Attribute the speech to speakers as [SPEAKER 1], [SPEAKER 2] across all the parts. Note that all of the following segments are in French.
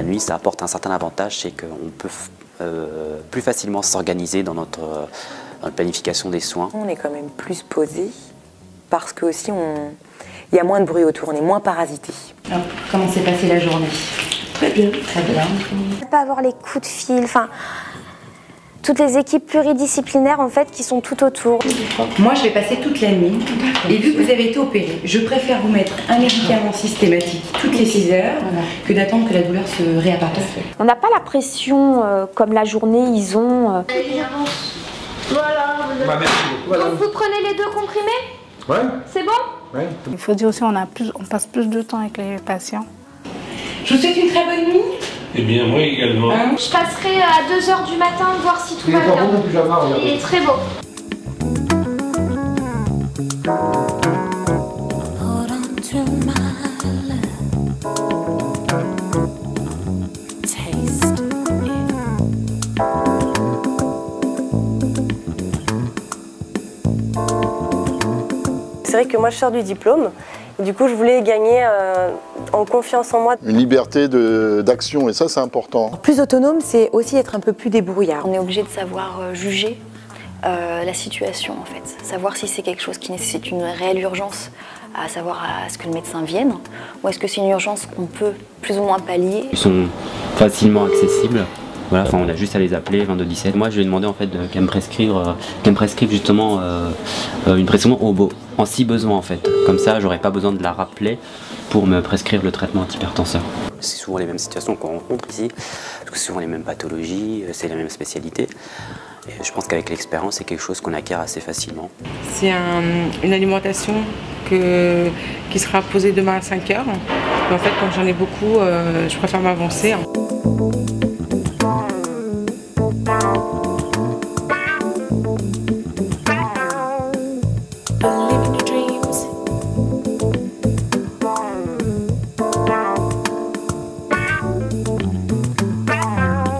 [SPEAKER 1] nuit, ça apporte un certain avantage, c'est qu'on peut plus facilement s'organiser dans notre planification des soins.
[SPEAKER 2] On est quand même plus posé parce que aussi il y a moins de bruit autour, on est moins parasité.
[SPEAKER 3] Alors, comment s'est passée la journée?
[SPEAKER 4] Très bien.
[SPEAKER 3] Très bien.
[SPEAKER 5] Ne pas avoir les coups de fil, enfin toutes les équipes pluridisciplinaires en fait qui sont tout autour.
[SPEAKER 3] Moi je vais passer toute la nuit et vu que vous avez été opéré, je préfère vous mettre un médicament systématique toutes les 6 heures que d'attendre que la douleur se réapparaisse.
[SPEAKER 5] On n'a pas la pression comme la journée ils ont.
[SPEAKER 4] Voilà.
[SPEAKER 5] Vous prenez les 2 comprimés?
[SPEAKER 6] Ouais.
[SPEAKER 5] C'est bon?
[SPEAKER 6] Ouais.
[SPEAKER 7] Il faut dire aussi on passe plus de temps avec les patients.
[SPEAKER 3] Je vous souhaite une très bonne nuit.
[SPEAKER 6] Eh bien, moi également.
[SPEAKER 5] Je passerai à 2 h du matin voir si tout va bien. Il est très beau.
[SPEAKER 2] C'est vrai que moi je sors du diplôme, et du coup je voulais gagner en confiance en moi.
[SPEAKER 8] Une liberté d'action, et ça c'est important.
[SPEAKER 2] Plus autonome, c'est aussi être un peu plus débrouillard.
[SPEAKER 9] On est obligé de savoir juger la situation en fait, savoir si c'est quelque chose qui nécessite une réelle urgence, à savoir à ce que le médecin vienne, ou est-ce que c'est une urgence qu'on peut plus ou moins pallier.
[SPEAKER 1] Ils sont facilement accessibles. Voilà, enfin, on a juste à les appeler 22-17. Moi, je lui ai demandé en fait qu'elle me prescrive justement une prescription en si besoin en fait. Comme ça, j'aurais pas besoin de la rappeler pour me prescrire le traitement antihypertenseur. C'est souvent les mêmes situations qu'on rencontre ici, parce que c'est souvent les mêmes pathologies, c'est la même spécialité. Et je pense qu'avec l'expérience, c'est quelque chose qu'on acquiert assez facilement.
[SPEAKER 10] C'est une alimentation qui sera posée demain à 5 h. Mais en fait, quand j'en ai beaucoup, je préfère m'avancer.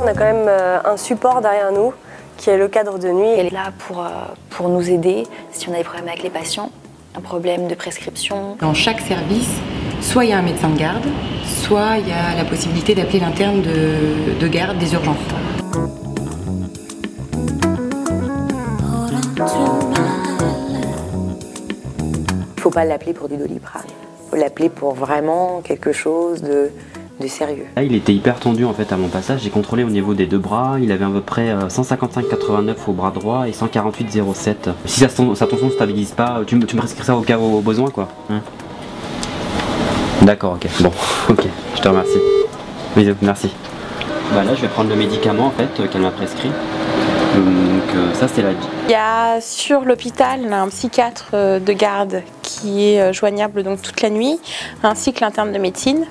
[SPEAKER 2] On a quand même un support derrière nous qui est le cadre de nuit.
[SPEAKER 9] Elle est là pour nous aider si on a des problèmes avec les patients, un problème de prescription.
[SPEAKER 3] Dans chaque service, soit il y a un médecin de garde, soit il y a la possibilité d'appeler l'interne de garde des urgences.
[SPEAKER 2] Il ne faut pas l'appeler pour du Doliprane, il faut l'appeler pour vraiment quelque chose de sérieux.
[SPEAKER 1] Là, il était hyper tendu en fait à mon passage. J'ai contrôlé au niveau des 2 bras. Il avait à peu près 155,89 au bras droit et 148,07. Si sa tension ne stabilise pas, tu me prescris ça au cas au besoin quoi. Hein? D'accord, ok. Bon, ok. Je te remercie. Bisous, merci. Bah là, je vais prendre le médicament en fait qu'elle m'a prescrit. Donc ça c'est la vie.
[SPEAKER 11] Il y a sur l'hôpital un psychiatre de garde qui est joignable donc toute la nuit, ainsi que l'interne de médecine.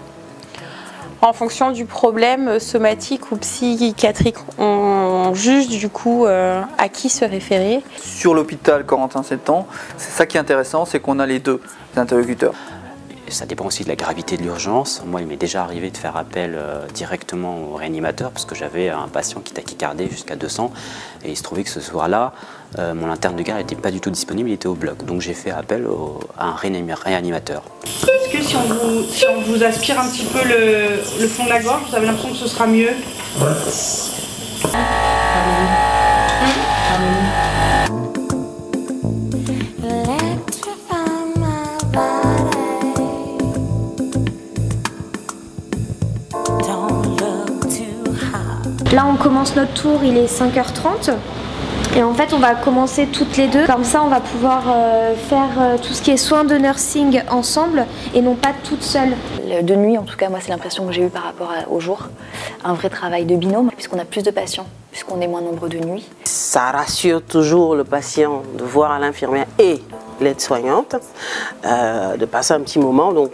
[SPEAKER 11] En fonction du problème somatique ou psychiatrique, on juge du coup à qui se référer.
[SPEAKER 12] Sur l'hôpital Corentin-Septan, c'est ça qui est intéressant, c'est qu'on a les 2 interlocuteurs.
[SPEAKER 1] Ça dépend aussi de la gravité de l'urgence. Moi, il m'est déjà arrivé de faire appel directement au réanimateur parce que j'avais un patient qui tachycardait jusqu'à 200 et il se trouvait que ce soir-là, mon interne de garde n'était pas du tout disponible, il était au bloc. Donc j'ai fait appel à un réanimateur.
[SPEAKER 10] Est-ce que si on vous aspire un petit peu le fond de la gorge, vous avez l'impression que ce sera mieux?
[SPEAKER 5] Là on commence notre tour, il est 5 h 30 et en fait on va commencer toutes les 2. Comme ça on va pouvoir faire tout ce qui est soins de nursing ensemble et non pas toutes seules.
[SPEAKER 9] De nuit en tout cas, moi c'est l'impression que j'ai eue par rapport au jour. Un vrai travail de binôme puisqu'on a plus de patients, puisqu'on est moins nombreux de nuit.
[SPEAKER 4] Ça rassure toujours le patient de voir l'infirmière et l'aide-soignante, de passer un petit moment. Donc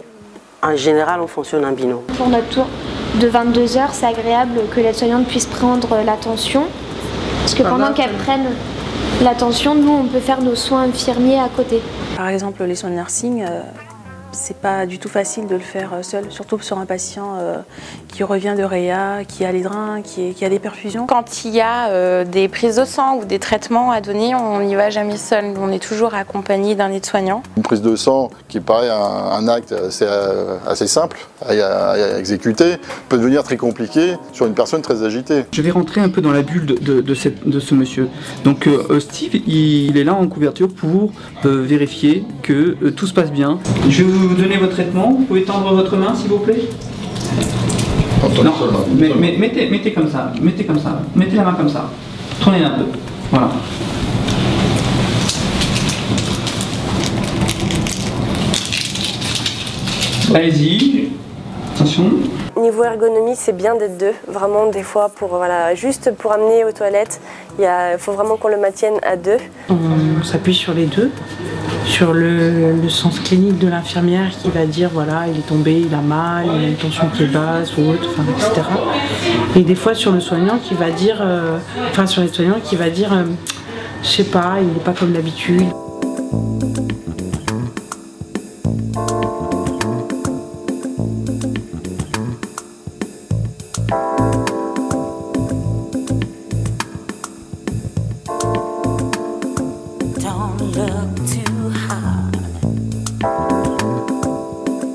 [SPEAKER 4] en général on fonctionne en binôme.
[SPEAKER 5] Pour notre tour de 22 h, c'est agréable que l'aide-soignante puisse prendre l'attention. Parce que pendant qu'elle prenne l'attention, nous on peut faire nos soins infirmiers à côté.
[SPEAKER 11] Par exemple les soins de nursing,
[SPEAKER 13] C'est pas du tout facile de le faire seul, surtout sur un patient qui revient de réa, qui a les drains, qui a des perfusions.
[SPEAKER 11] Quand il y a des prises de sang ou des traitements à donner, on n'y va jamais seul. On est toujours accompagné d'un aide-soignant.
[SPEAKER 8] Une prise de sang qui paraît un acte assez simple à exécuter peut devenir très compliqué sur une personne très agitée.
[SPEAKER 14] Je vais rentrer un peu dans la bulle de ce monsieur. Donc Steve, il est là en couverture pour vérifier que tout se passe bien. Je vais vous donner votre traitement. Vous pouvez tendre votre main, s'il vous plaît. Non, mettez comme ça. Mettez comme ça. Mettez la main comme ça. Tournez un peu. Voilà. Allez-y. Attention.
[SPEAKER 15] Niveau ergonomie, c'est bien d'être deux. Vraiment, des fois, juste pour amener aux toilettes, il faut vraiment qu'on le maintienne à deux.
[SPEAKER 16] On s'appuie sur les deux. Sur le sens clinique de l'infirmière qui va dire voilà, il est tombé, il a mal, il a une tension qui est basse ou autre, etc. Et des fois sur le soignant qui va dire, sur les soignants qui va dire, je sais pas, il n'est pas comme d'habitude.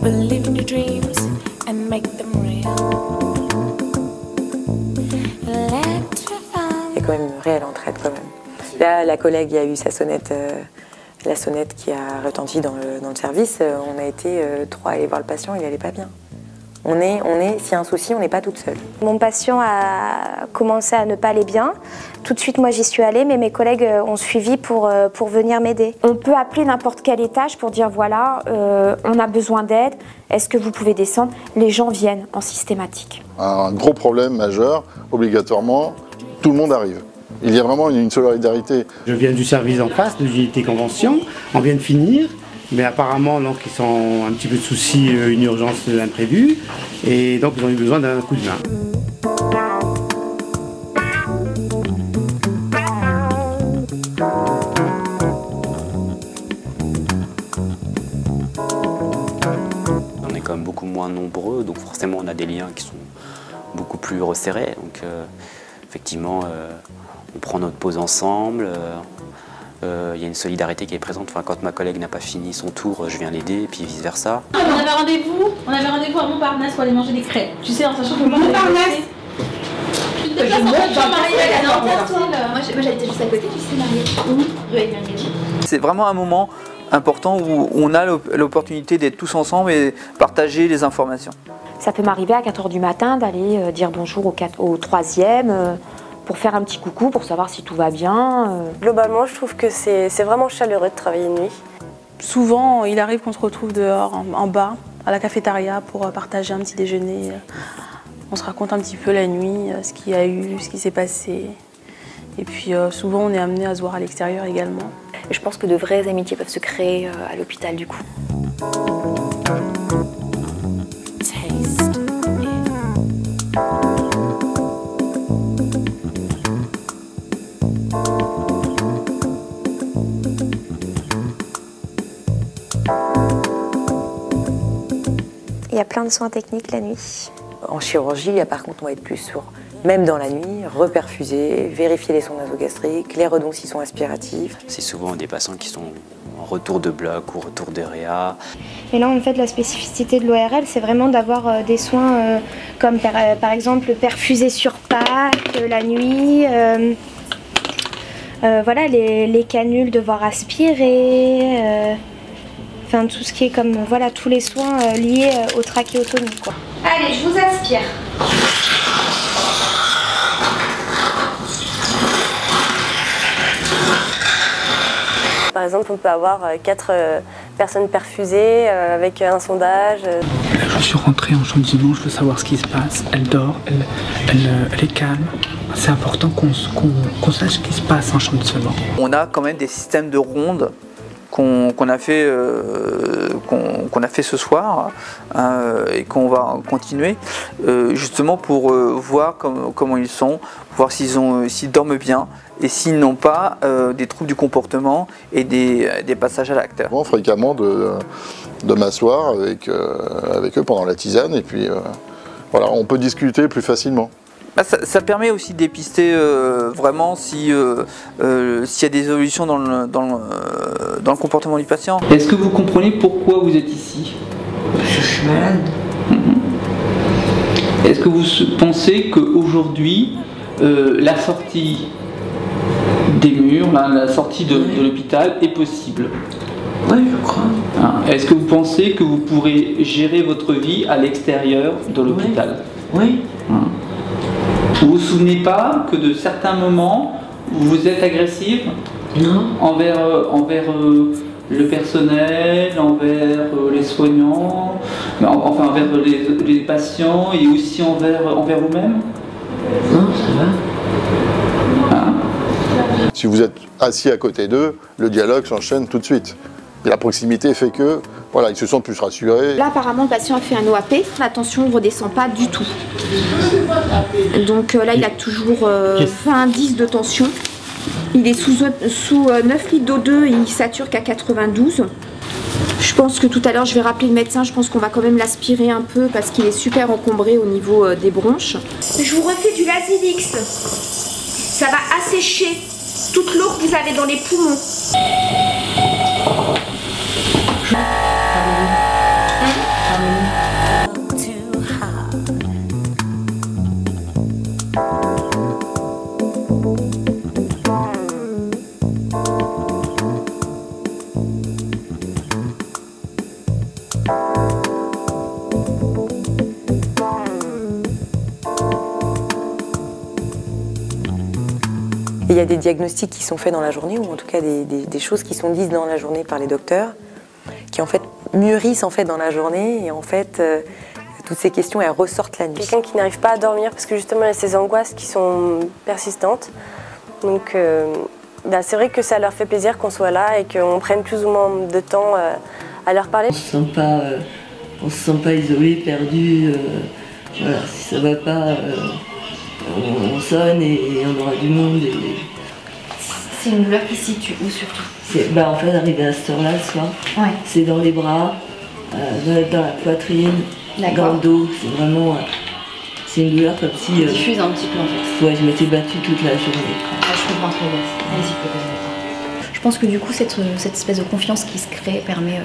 [SPEAKER 2] Believe in your dreams and make them real. Il y a quand même une réelle entraide quand même. Là, la collègue, il y a eu sa sonnette, la sonnette qui a retenti dans le service. On a été 3 à aller voir le patient, il n'allait pas bien. S'il y a un souci, on n'est pas toute seule.
[SPEAKER 5] Mon patient a commencé à ne pas aller bien. Tout de suite, moi, j'y suis allée, mais mes collègues ont suivi pour venir m'aider. On peut appeler n'importe quel étage pour dire, voilà, on a besoin d'aide, est-ce que vous pouvez descendre? Les gens viennent en systématique. Un
[SPEAKER 8] gros problème majeur, obligatoirement, tout le monde arrive. Il y a vraiment une solidarité.
[SPEAKER 17] Je viens du service en face, de l'unité convention, on vient de finir. Mais apparemment, donc, ils sont un petit peu de soucis, une urgence imprévue, et donc ils ont eu besoin d'un coup de main.
[SPEAKER 1] On est quand même beaucoup moins nombreux, donc forcément on a des liens qui sont beaucoup plus resserrés. Donc effectivement, on prend notre pause ensemble. Il y a une solidarité qui est présente. Enfin, quand ma collègue n'a pas fini son tour, je viens l'aider, et puis vice versa.
[SPEAKER 18] On avait rendez-vous à Montparnasse pour aller manger des crêpes. Tu sais, en sachant que Montparnasse. Tu te déplaces en voiture, Moi j'habitais juste à côté, tu sais, Mariette.
[SPEAKER 12] C'est vraiment un moment important où on a l'opportunité d'être tous ensemble et partager les informations.
[SPEAKER 5] Ça peut m'arriver à 4 h du matin d'aller dire bonjour au 3e. Pour faire un petit coucou, pour savoir si tout va bien.
[SPEAKER 15] Globalement, je trouve que c'est vraiment chaleureux de travailler de nuit.
[SPEAKER 13] Souvent, il arrive qu'on se retrouve dehors, en bas, à la cafétéria, pour partager un petit déjeuner. On se raconte un petit peu la nuit, ce qu'il y a eu, ce qui s'est passé. Et puis souvent, on est amené à se voir à l'extérieur également.
[SPEAKER 9] Et je pense que de vraies amitiés peuvent se créer à l'hôpital du coup.
[SPEAKER 5] Il y a plein de soins techniques la nuit.
[SPEAKER 2] En chirurgie, là, par contre, on va être plus sur, même dans la nuit, reperfuser, vérifier les sondes nasogastriques, les redons s'ils sont aspiratifs.
[SPEAKER 1] C'est souvent des patients qui sont en retour de bloc ou retour de réa.
[SPEAKER 5] Et là, en fait, la spécificité de l'ORL, c'est vraiment d'avoir des soins comme par exemple perfuser sur pack la nuit. Voilà, les canules devoir aspirer. Enfin, tout ce qui est comme, voilà, tous les soins liés aux trachéotomies, quoi. Allez, je vous aspire.
[SPEAKER 15] Par exemple, on peut avoir 4 personnes perfusées avec un sondage.
[SPEAKER 14] Là, je suis rentrée en chambement, je veux savoir ce qui se passe. Elle dort, elle est calme. C'est important qu'on sache ce qui se passe en chambement.
[SPEAKER 12] On a quand même des systèmes de rondes qu'on a fait ce soir et qu'on va continuer justement pour voir comment ils sont, voir s'ils dorment bien et s'ils n'ont pas des troubles du comportement et des passages à l'acte.
[SPEAKER 8] Fréquemment de m'asseoir avec eux pendant la tisane et puis voilà, on peut discuter plus facilement.
[SPEAKER 12] Ça permet aussi de dépister vraiment s'il y a des évolutions dans le comportement du patient.
[SPEAKER 14] Est-ce que vous comprenez pourquoi vous êtes ici?
[SPEAKER 16] Je suis malade.
[SPEAKER 14] Est-ce que vous pensez qu'aujourd'hui, la sortie des murs, la sortie de l'hôpital est possible?
[SPEAKER 16] Oui, je crois.
[SPEAKER 14] Est-ce que vous pensez que vous pourrez gérer votre vie à l'extérieur de l'hôpital?
[SPEAKER 16] Oui.
[SPEAKER 14] Vous vous souvenez pas que de certains moments, vous êtes agressive?
[SPEAKER 16] Non.
[SPEAKER 14] Envers le personnel, envers les soignants, enfin envers les patients et aussi envers vous-même?
[SPEAKER 16] Non, ça va.
[SPEAKER 8] Si vous êtes assis à côté d'eux, le dialogue s'enchaîne tout de suite. Et la proximité fait que, voilà, ils se sentent plus rassurés.
[SPEAKER 5] Là, apparemment, le patient a fait un OAP. La tension ne redescend pas du tout. Donc là, il a toujours 20-10 de tension. Il est sous 9 litres d'O2 et il sature qu'à 92. Je pense que tout à l'heure, je vais rappeler le médecin. Je pense qu'on va quand même l'aspirer un peu parce qu'il est super encombré au niveau des bronches. Je vous refais du Lasivix. Ça va assécher toute l'eau que vous avez dans les poumons.
[SPEAKER 2] Il y a des diagnostics qui sont faits dans la journée, ou en tout cas des choses qui sont dites dans la journée par les docteurs, qui en fait mûrissent en fait dans la journée, et en fait toutes ces questions elles ressortent la nuit.
[SPEAKER 15] Quelqu'un qui n'arrive pas à dormir parce que justement il y a ces angoisses qui sont persistantes. Donc c'est vrai que ça leur fait plaisir qu'on soit là et qu'on prenne plus ou moins de temps à leur parler.
[SPEAKER 16] On se sent pas isolé, perdu. Voilà, si ça va pas, on sonne et on aura du monde.
[SPEAKER 9] C'est une douleur qui se situe où surtout?
[SPEAKER 16] En fait, arrivé à cette heure-là le soir, c'est dans les bras, dans la poitrine, dans le dos. C'est vraiment, c'est une douleur comme si.
[SPEAKER 9] Diffuse un petit peu en fait.
[SPEAKER 16] Ouais, je m'étais battue toute la journée.
[SPEAKER 9] Je comprends très bien. Allez-y, peut-être. Je pense que du coup, cette espèce de confiance qui se crée permet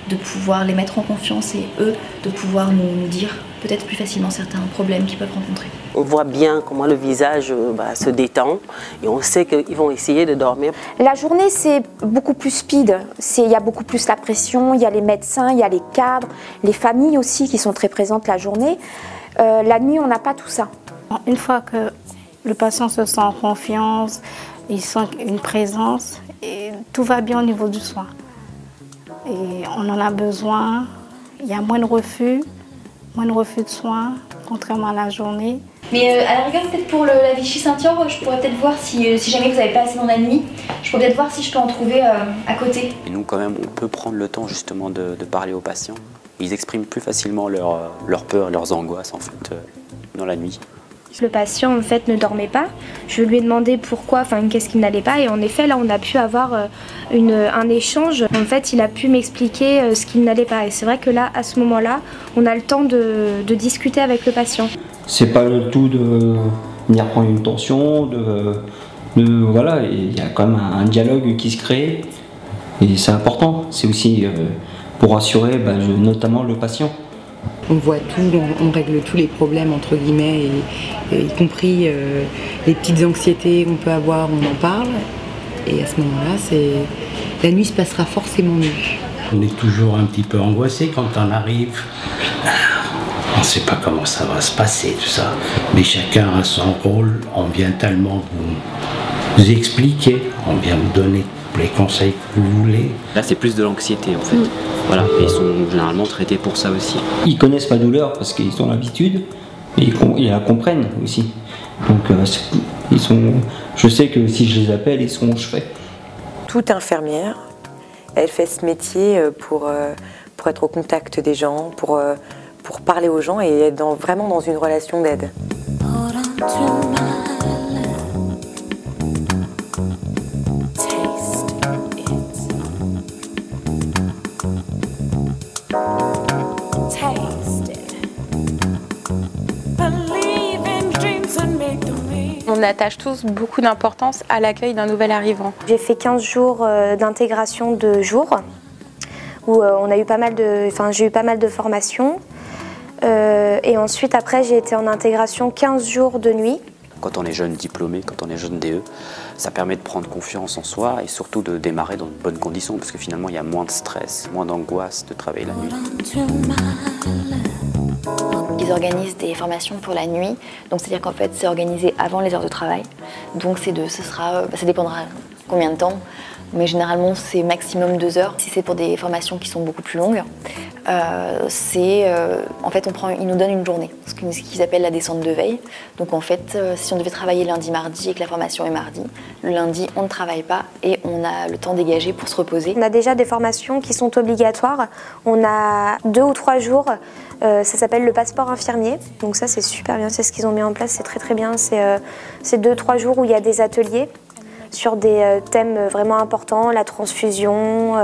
[SPEAKER 9] de pouvoir les mettre en confiance et eux de pouvoir nous dire peut-être plus facilement certains problèmes qu'ils peuvent rencontrer.
[SPEAKER 4] On voit bien comment le visage se détend et on sait qu'ils vont essayer de dormir.
[SPEAKER 5] La journée, c'est beaucoup plus speed. Il y a beaucoup plus la pression, il y a les médecins, il y a les cadres, les familles aussi qui sont très présentes la journée. La nuit, on n'a pas tout ça.
[SPEAKER 7] Une fois que le patient se sent en confiance, il sent une présence, et tout va bien au niveau du soin. Et on en a besoin, il y a moins de refus de soins, contrairement à la journée.
[SPEAKER 9] Mais à la rigueur, peut-être pour la Vichy Saint-Yor, je pourrais peut-être voir si jamais vous n'avez pas assez dans la nuit, je pourrais peut-être voir si je peux en trouver à côté.
[SPEAKER 1] Et nous, quand même, on peut prendre le temps justement de parler aux patients. Ils expriment plus facilement leur peur, leurs angoisses en fait, dans la nuit.
[SPEAKER 5] Le patient en fait ne dormait pas. Je lui ai demandé pourquoi, qu'est-ce qu'il n'allait pas, et en effet là on a pu avoir un échange. En fait il a pu m'expliquer ce qu'il n'allait pas, et c'est vrai que là à ce moment-là on a le temps de discuter avec le patient.
[SPEAKER 14] C'est pas le tout de venir prendre une tension, voilà, il y a quand même un dialogue qui se crée et c'est important. C'est aussi pour rassurer notamment le patient.
[SPEAKER 3] On voit tout, on règle tous les problèmes entre guillemets, y compris les petites anxiétés qu'on peut avoir, on en parle. Et à ce moment-là, la nuit se passera forcément mieux.
[SPEAKER 19] On est toujours un petit peu angoissé quand on arrive. On ne sait pas comment ça va se passer, tout ça. Mais chacun a son rôle. On vient tellement vous expliquer, on vient vous donner les conseils que vous voulez.
[SPEAKER 1] Là, c'est plus de l'anxiété en fait. Voilà, et ils sont généralement traités pour ça aussi.
[SPEAKER 14] Ils connaissent ma douleur parce qu'ils ont l'habitude et ils la comprennent aussi. Donc je sais que si je les appelle, ils seront au chevet.
[SPEAKER 2] Toute infirmière, elle fait ce métier pour être au contact des gens, pour parler aux gens et être vraiment dans une relation d'aide.
[SPEAKER 11] on attache tous beaucoup d'importance à l'accueil d'un nouvel arrivant.
[SPEAKER 5] J'ai fait 15 jours d'intégration de jour où j'ai eu pas mal de formations. Et ensuite, après, j'ai été en intégration 15 jours de nuit.
[SPEAKER 1] Quand on est jeune diplômé, quand on est jeune DE, ça permet de prendre confiance en soi et surtout de démarrer dans de bonnes conditions parce que finalement il y a moins de stress, moins d'angoisse de travailler la nuit.
[SPEAKER 9] Ils organisent des formations pour la nuit, donc c'est-à-dire qu'en fait c'est organisé avant les heures de travail. Donc ça dépendra combien de temps, mais généralement c'est maximum 2 heures. Si c'est pour des formations qui sont beaucoup plus longues, en fait ils nous donnent une journée, ce qu'ils appellent la descente de veille. Donc en fait, si on devait travailler lundi, mardi et que la formation est mardi, le lundi on ne travaille pas et on a le temps dégagé pour se reposer. On a déjà des formations qui sont obligatoires. On a 2 ou 3 jours, ça s'appelle le passeport infirmier. Donc ça c'est super bien, c'est ce qu'ils ont mis en place, c'est très très bien. C'est 2-3 jours où il y a des ateliers sur des thèmes vraiment importants, la transfusion,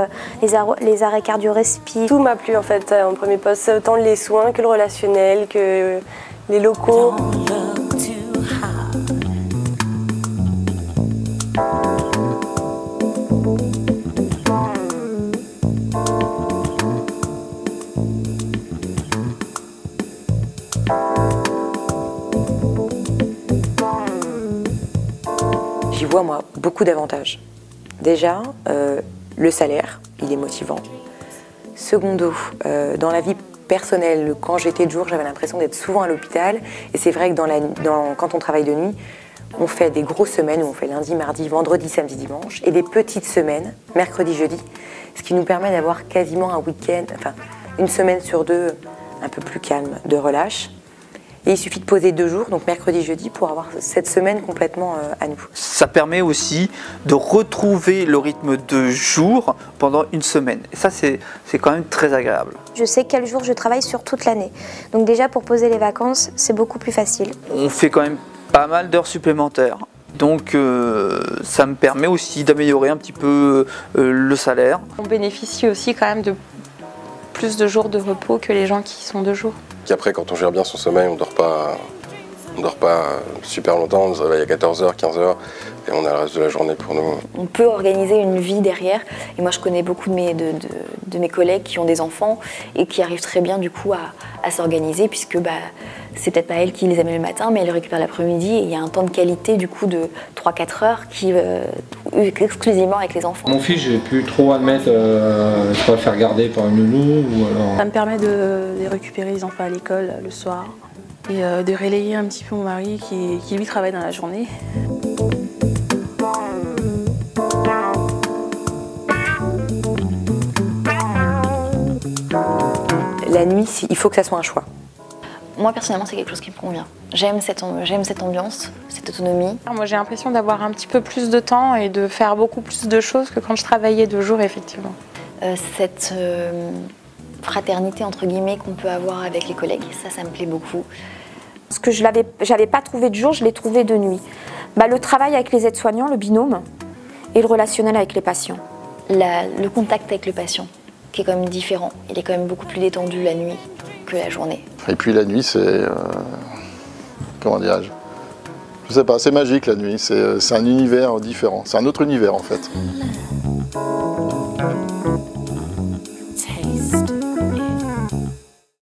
[SPEAKER 9] les arrêts cardio-respi.
[SPEAKER 15] Tout m'a plu en fait en premier poste, autant les soins que le relationnel, que les locaux.
[SPEAKER 2] J'y vois, moi, beaucoup d'avantages. Déjà, le salaire, il est motivant. Secondo, dans la vie personnelle, quand j'étais de jour, j'avais l'impression d'être souvent à l'hôpital. Et c'est vrai que quand on travaille de nuit, on fait des grosses semaines où on fait lundi, mardi, vendredi, samedi, dimanche. Et des petites semaines, mercredi, jeudi. Ce qui nous permet d'avoir quasiment un week-end, enfin, une semaine sur 2, un peu plus calme, de relâche. Et il suffit de poser 2 jours, donc mercredi, jeudi, pour avoir cette semaine complètement à nous.
[SPEAKER 12] Ça permet aussi de retrouver le rythme de jour pendant une semaine. Et ça, c'est quand même très agréable.
[SPEAKER 5] Je sais quel jour je travaille sur toute l'année. Donc déjà, pour poser les vacances, c'est beaucoup plus facile.
[SPEAKER 12] On fait quand même pas mal d'heures supplémentaires. Donc ça me permet aussi d'améliorer un petit peu le salaire.
[SPEAKER 11] On bénéficie aussi quand même de plus de jours de repos que les gens qui sont de jour.
[SPEAKER 20] Après, quand on gère bien son sommeil, on dort pas super longtemps, on se réveille à 14h, 15h et on a le reste de la journée pour nous.
[SPEAKER 9] On peut organiser une vie derrière et moi je connais beaucoup de mes collègues qui ont des enfants et qui arrivent très bien du coup à s'organiser puisque c'est peut-être pas elles qui les amènent le matin mais elles les récupèrent l'après-midi et il y a un temps de qualité du coup de 3-4 heures qui exclusivement avec les enfants.
[SPEAKER 6] Mon fils, j'ai plus trop à le mettre, je peux le faire garder par une nounou ou alors...
[SPEAKER 13] Ça me permet de récupérer les enfants à l'école le soir et de relayer un petit peu mon mari qui lui travaille dans la journée.
[SPEAKER 2] La nuit, il faut que ça soit un choix.
[SPEAKER 9] Moi personnellement c'est quelque chose qui me convient. J'aime cette ambiance, cette autonomie.
[SPEAKER 11] Moi j'ai l'impression d'avoir un petit peu plus de temps et de faire beaucoup plus de choses que quand je travaillais de jour effectivement.
[SPEAKER 9] Cette fraternité entre guillemets qu'on peut avoir avec les collègues, ça me plaît beaucoup.
[SPEAKER 5] Ce que je n'avais pas trouvé de jour, je l'ai trouvé de nuit. Le travail avec les aides-soignants, le binôme, et le relationnel avec les patients.
[SPEAKER 9] Le contact avec le patient, qui est quand même différent. Il est quand même beaucoup plus détendu la nuit que la journée.
[SPEAKER 8] Et puis la nuit, c'est... comment dirais-je ? Je sais pas, c'est magique la nuit, c'est un univers différent. C'est un autre univers en fait.